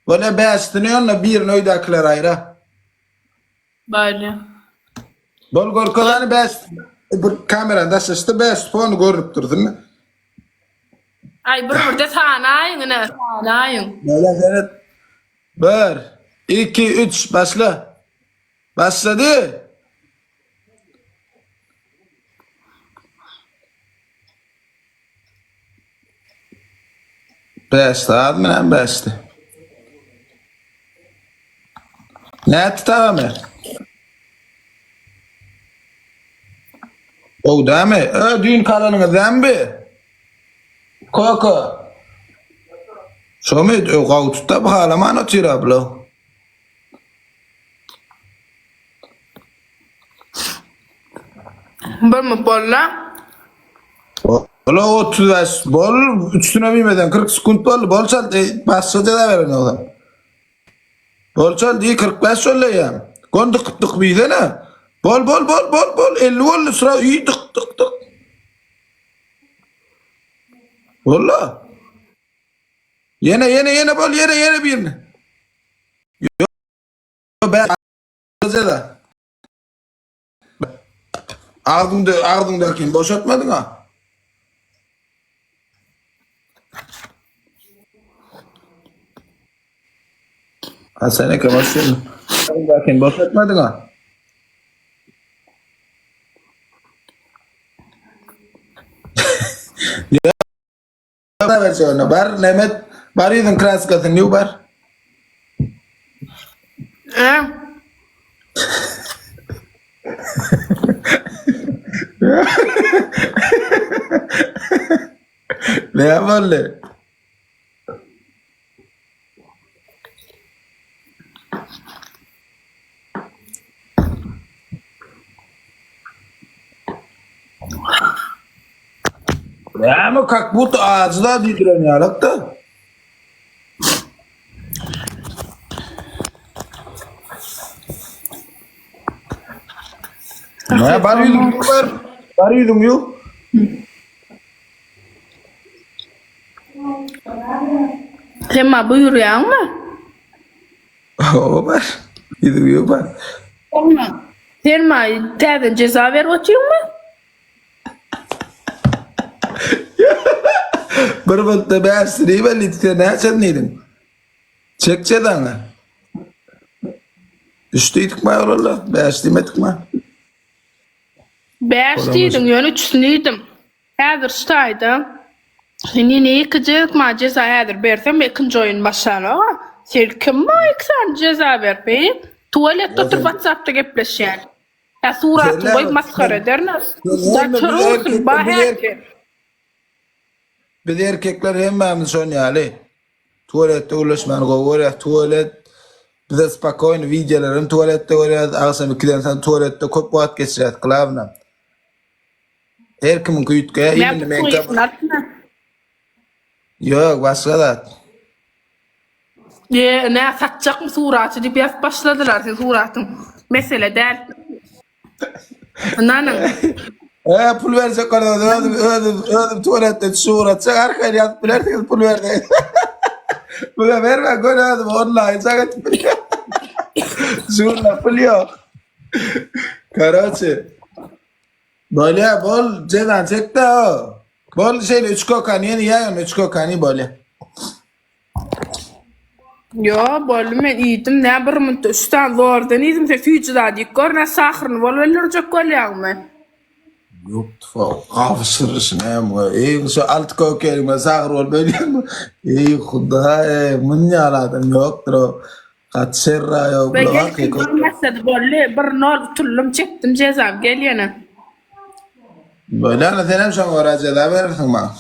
Böyle beştini yonla birini öydakiler ayra. Böyle. Bol gorkalarını beş. Bir kamerada şişti beş puan görüp durdun mu? Ay bir de tanayın ne? Tanayın. Böyle evet. Bir, iki, üç, başla. Başladı. Beşti, adminen beşti. Ne etti tamam mı? O değil mi? Düğün kalanını değil mi? Koko. Şomit, o kavututta bağlaman atıyor abla. Bir mi bolla? Ola 30 yaş bol üstüne bilmeden 40 sekund bol bol çal başlıca da verin oğlum. Bol çal diye 45 söyleyeyim. Gonduk kıptık bir ne? Bol 50 bol sıra iyi tık tık tık. Valla. Yine bol yine birini. Yok ben da. Ağzındakini boşaltmadın ha. Ha sen kamaşın. Ağzındakini boşaltmadın ha. Ne versiyonu var? Nemet barıyordun kraskatın ne var? Ne yapalım? Ya ama как будто ağzına didireniyor da. Ne barıyordun yok. Tema buyuruyor mu? O var. Gidiyor var. Olma. Tema teden ceza ver atıyor mu? Bir vakti beğensin ben litke ne sen neydin? Çekçeden ha. Düştüydük mi orala? Beğensin mi? Beştiydim, yön üçsünüydüm. Häzir ştaýdym. Nini ikijik ma ceza häzir bersem ikinji oyun başlana. Sen kim ma iksan ceza berpeýin? Tuvalette oturup WhatsApp'ta gepleşýär. Ya suraty goýup maskara ederler. Zatyrysın baherke. Biz erkekler hemmemiz oynayalım. Tuvalette ulaşman goýar, tuvalet bize spakoyny videolaryny tuvalette görýär, agsam 2 saat tuvalette köp wagt geçirýär klavna. Her kimin küýtge, ýa-da men yok, başga da. Ne satacak mı suratı diye biraz başladılar sen suratın. Mesele değil. Nanın. Pul verecek orada ödüm tuvalette surat çak arkaya yatıp bilerdik pul verdi. Buna verme koymadım online sakat. Şurada pul yok. Karaçı. Böyle bol cedan çekti o. Bol şeyle 3 kokani yeni yayın 3 kokani böyle. Yo, bolum men iyiydim. Ne bir müddet üstten zordan iyiydim. Sen fücüda dik gör ne sahrını bol öldürecek kolyağım ben. Yok tufak kafışırısın hem. İyi şu alt kokerim sahır ol böyle. İyi kuda mun yaladım yoktur o. Kaç serra yok. Ben geldim görmezsedi bolle bir nol tullum çektim cezam gel yana. Böyle ana senem şu oraca da verirsin bana.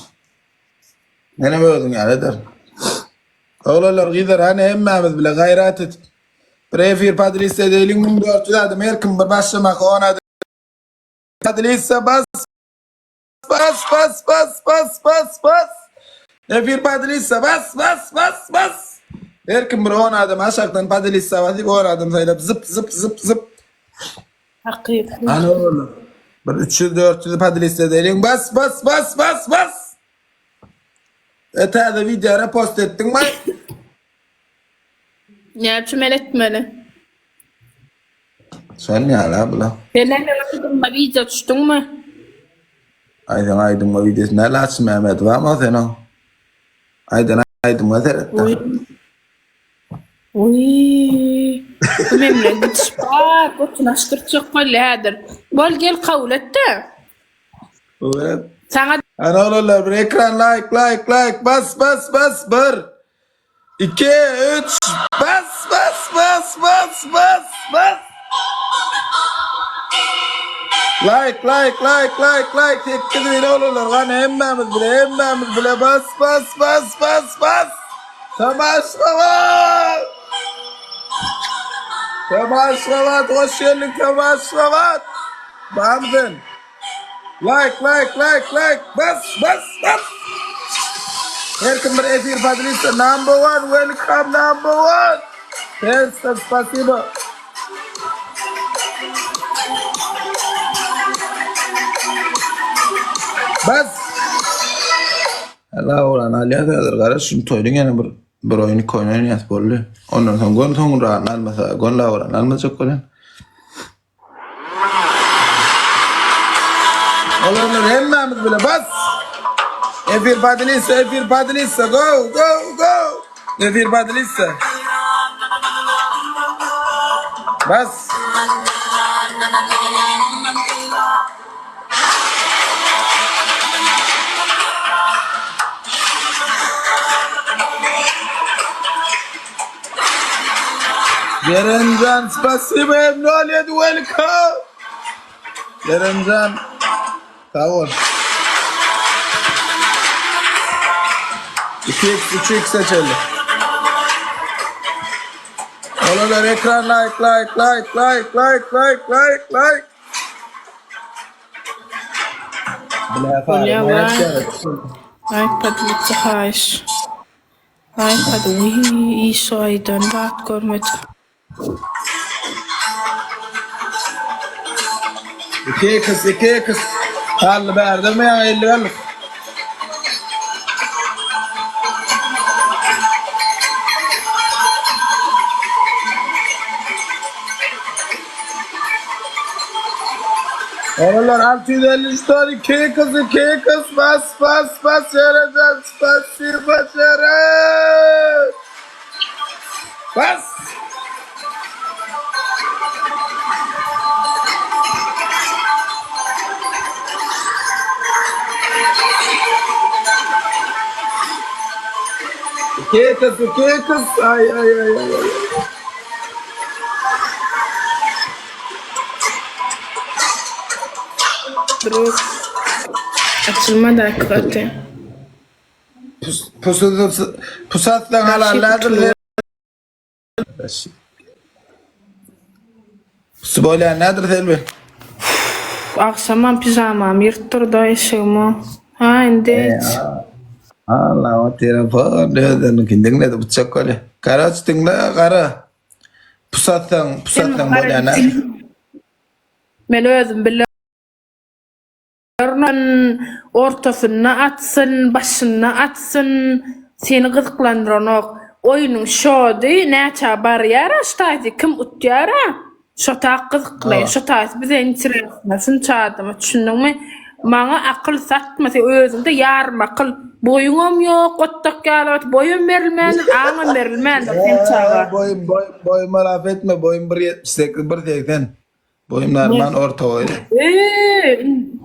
Ne böyle yani der. Oğlanlar gider hani hemmemiz bile gayret et. Prefir padriste değilim min dörtü adım erkim bir başlamak ona padriste bas. Prefir padriste bas. Erkim bir 10 adım aşağıdan padriste basıp 10 adım sayılıp zıp. Hakikaten. Hani oğlum. Bir 300-400 padriste değilim bas. Ete de videoya post ettin mi? Ne biçim etmeli? Sonya abla. Sen aydınma video düştün mü? Aydın o videosu ne lazım Mehmet var mı sen o? Aydın o seyretti. Uy. Uy. Bu memle gidiş var. Botun aşkırtacak böyle hadir. Bol gel kavul et de. Evet. Sana Ana oğullar bir ekran like bas bir 2 3 bas like tek değil oğullar kan hemmemiz bile bas Temaşravat hoş geldin Temaşravat Bamdın like bas Welcome to Efir Padrista, number one, welcome number one. Thanks, спасибо. Bas. Allah ulan Aliye kadar karış şimdi toydun yani bir oyunu koynan yat bollu. Ondan sonra gon rahat almasa gon la ulan almasa koynan. Olanlar hemmemiz bile bas. Efir Padrista, go. Efir Padrista. Bas. Yerencan, спасибо, Emniyet, welcome. Yerencan, sağ ol. 2x seçelim. Oğlum ekran like. iPad bitti hayır. iPad iyi soydan rahat görmedim. 2x. Hallı verdim ya 50 verdim. Oğlum 650 story 2x bas Yerencan spasibo Yeren. Bas. İki kız. Ay. Bro. Açılmadı hakikaten. Pusattan halallardır. Böyle nedir Selvi? Akşamam pijamam yırttırdı eşeğimi. Ha indi. Allah o telefon diyordan kindin de bıçak öyle. Kara açtın da kara. Pusattan böyle ne? Ben özüm biliyorum. Ortasına atsın, başına atsın. Seni kızıklandıran o oyunun şoğdu. Ne çabar yara, ştaydı kim utyara. Şota kızıklay, şota bize intiresmesin çağdım. Düşündün mü? Bana akıl satması özümde yarım akıl. Boyunum yok, ottak yalat, boyun verilmen, ağın verilmen. Boyum laf etme, boyum 1.78 1.80. Boyum normal orta öyle.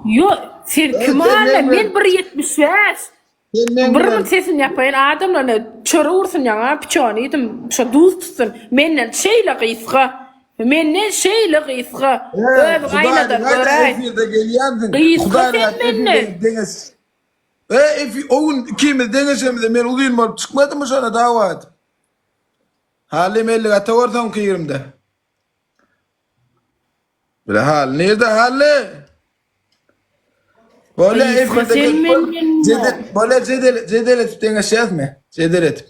Yok, sen kim ağla? Ben 1.75. Buranın sesini yapayın, adamlarına çöre vursun yana, piçağını yedim, şu düz tutsun. Menden şeyle kıyısga. Menden şeyle kıyısga. Öyle aynadan göray. Kıyısga sen menden. Oğun ikimiz dengesemiz ben uluyun var çıkmadı mı sana davat? Halim 50 ata ortam kıyırımda. Böyle hal nerede halle? Böyle Kıyısga sen menden. böyle cedel et denge şey etme. Cedel et.